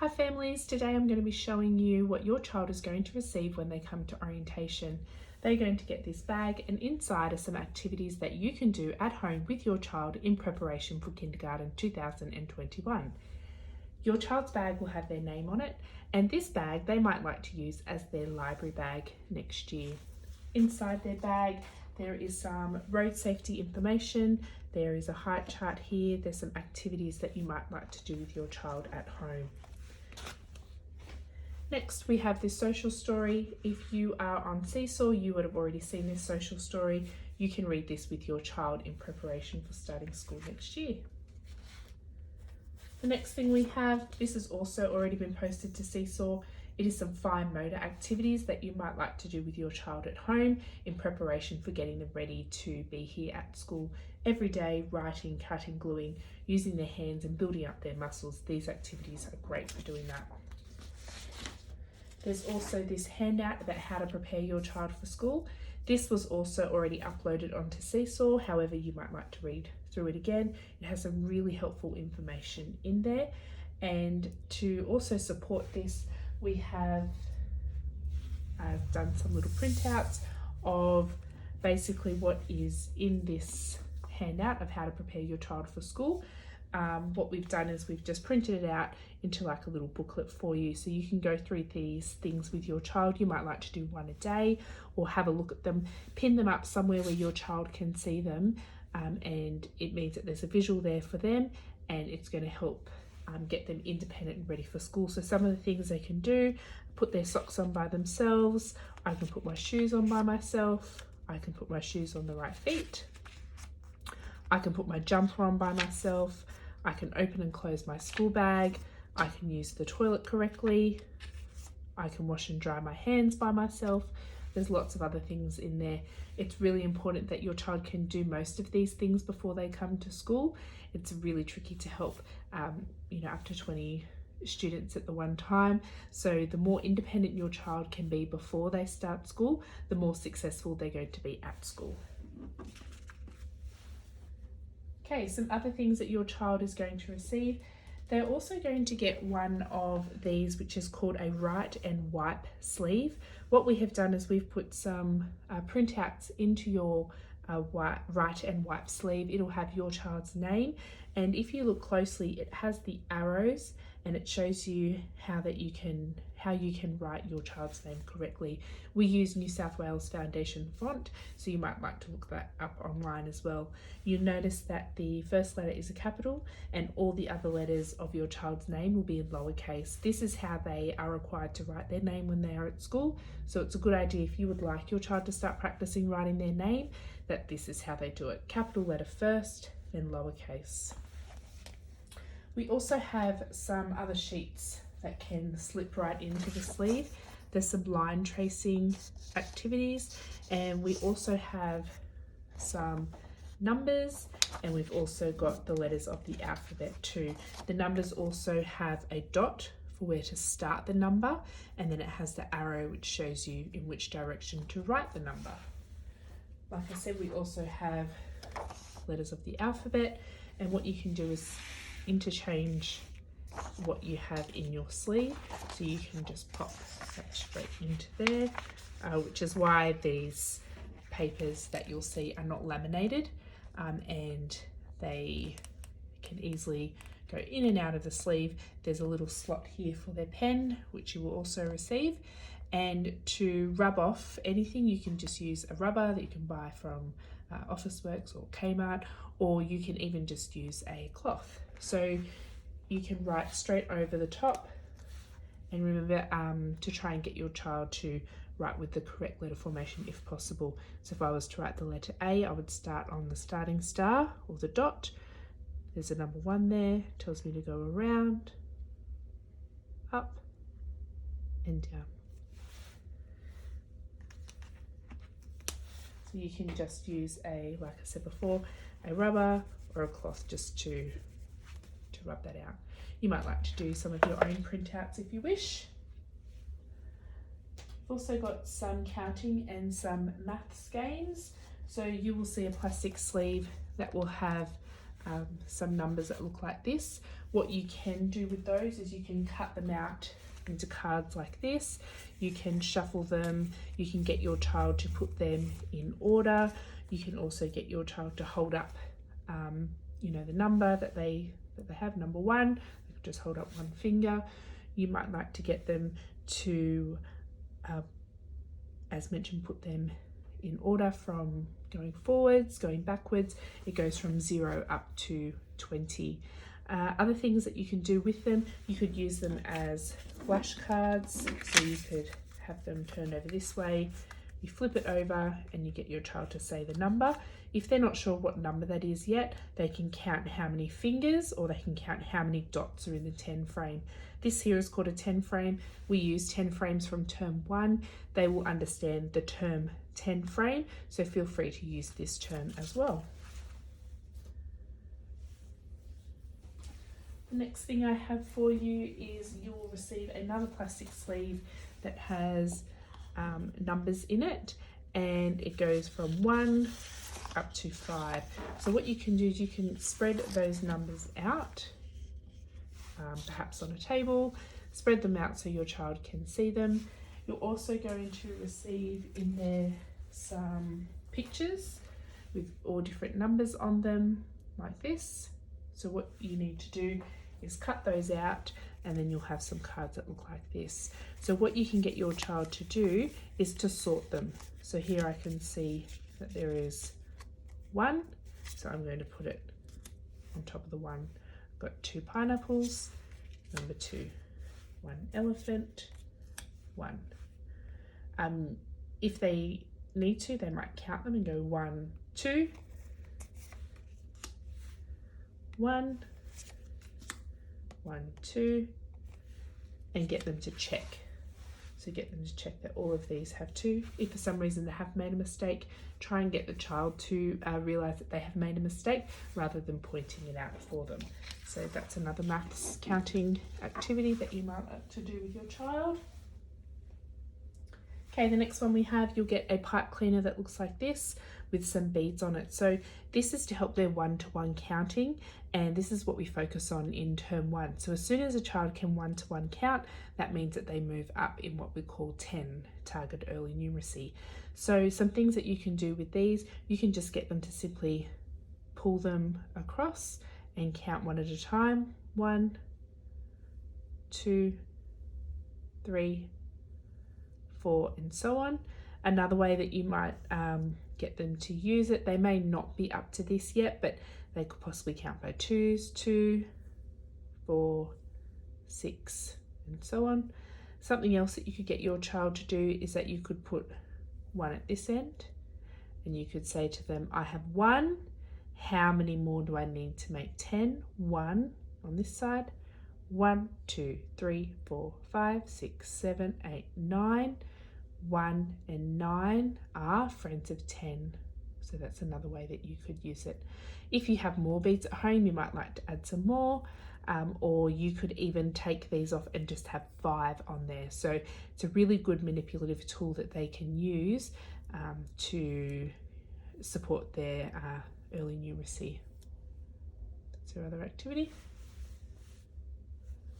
Hi families, today I'm going to be showing you what your child is going to receive when they come to orientation. They're going to get this bag, and inside are some activities that you can do at home with your child in preparation for kindergarten 2021. Your child's bag will have their name on it, and this bag they might like to use as their library bag next year. Inside their bag there is some road safety information, there is a height chart here, there's some activities that you might like to do with your child at home. Next we have this social story. If you are on Seesaw, you would have already seen this social story. You can read this with your child in preparation for starting school next year. The next thing we have, this has also already been posted to Seesaw. It is some fine motor activities that you might like to do with your child at home in preparation for getting them ready to be here at school every day, writing, cutting, gluing, using their hands and building up their muscles. These activities are great for doing that. There's also this handout about how to prepare your child for school. This was also already uploaded onto Seesaw, however you might like to read through it again. It has some really helpful information in there. And to also support this, I've done some little printouts of basically what is in this handout of how to prepare your child for school. What we've done is we've just printed it out into like a little booklet for you, so you can go through these things with your child. You might like to do one a day or have a look at them, pin them up somewhere where your child can see them, and it means that there's a visual there for them, and it's going to help get them independent and ready for school. So some of the things they can do: put their socks on by themselves, I can put my shoes on by myself, I can put my shoes on the right feet, I can put my jumper on by myself, I can open and close my school bag, I can use the toilet correctly, I can wash and dry my hands by myself. There's lots of other things in there. It's really important that your child can do most of these things before they come to school. It's really tricky to help up to 20 students at the one time. So the more independent your child can be before they start school, the more successful they're going to be at school. Okay, some other things that your child is going to receive. They're also going to get one of these, which is called a write and wipe sleeve. What we have done is we've put some printouts into your write and wipe sleeve. It'll have your child's name, and if you look closely, it has the arrows and it shows you how you can write your child's name correctly. We use New South Wales Foundation font, so you might like to look that up online as well. You'll notice that the first letter is a capital and all the other letters of your child's name will be in lowercase. This is how they are required to write their name when they are at school, so it's a good idea if you would like your child to start practicing writing their name, that this is how they do it. Capital letter first, then lowercase. We also have some other sheets that can slip right into the sleeve. There's some line tracing activities, and we also have some numbers, and we've also got the letters of the alphabet too. The numbers also have a dot for where to start the number, and then it has the arrow which shows you in which direction to write the number. Like I said, we also have letters of the alphabet, and what you can do is interchange what you have in your sleeve, so you can just pop that straight into there, which is why these papers that you'll see are not laminated, and they can easily go in and out of the sleeve. There's a little slot here for their pen, which you will also receive, and to rub off anything you can just use a rubber that you can buy from Officeworks or Kmart, or you can even just use a cloth. So you can write straight over the top, and remember to try and get your child to write with the correct letter formation if possible. So if I was to write the letter A, I would start on the starting star or the dot. There's a number 1 there, tells me to go around, up and down. So you can just use like I said before, a rubber or a cloth just to rub that out. You might like to do some of your own printouts if you wish. We've also got some counting and some maths games. So you will see a plastic sleeve that will have some numbers that look like this. What you can do with those is you can cut them out into cards like this. You can shuffle them. You can get your child to put them in order. You can also get your child to hold up, you know, the number that they have, number 1. They could just hold up one finger. You might like to get them to, as mentioned, put them in order from going forwards, going backwards. It goes from 0 up to 20. Other things that you can do with them, you could use them as flashcards. So you could have them turned over this way, you flip it over and you get your child to say the number. If they're not sure what number that is yet, they can count how many fingers, or they can count how many dots are in the 10 frame. This here is called a 10 frame. We use 10 frames from term 1. They will understand the term 10 frame, so feel free to use this term as well. The next thing I have for you is you will receive another plastic sleeve that has numbers in it, and it goes from 1 up to 5. So what you can do is you can spread those numbers out, perhaps on a table, spread them out so your child can see them. You're also going to receive in there some pictures with all different numbers on them like this. So what you need to do is cut those out, and then you'll have some cards that look like this. So what you can get your child to do is to sort them. So here I can see that there is 1, so I'm going to put it on top of the 1. I've got 2 pineapples, number 2, 1 elephant, 1. If they need to, they might count them and go 1, 2, 1, 1, 2, and get them to check. So get them to check that all of these have 2. If for some reason they have made a mistake, try and get the child to realise that they have made a mistake rather than pointing it out for them. So that's another maths counting activity that you might like to do with your child. Okay, the next one we have, you'll get a pipe cleaner that looks like this with some beads on it. So this is to help their one-to-one counting, and this is what we focus on in term 1. So as soon as a child can one-to-one count, that means that they move up in what we call 10, target early numeracy. So some things that you can do with these, you can just get them to simply pull them across and count one at a time. 1, 2, 3, 4, and so on. Another way that you might get them to use it, they may not be up to this yet, but they could possibly count by 2s, 2, 4, 6, and so on. Something else that you could get your child to do is that you could put 1 at this end, and you could say to them, I have 1, how many more do I need to make 10? 1 on this side, 1, 2, 3, 4, 5, 6, 7, 8, 9. 1 and 9 are friends of 10. So that's another way that you could use it. If you have more beads at home, you might like to add some more, or you could even take these off and just have 5 on there. So it's a really good manipulative tool that they can use to support their early numeracy. That's our other activity.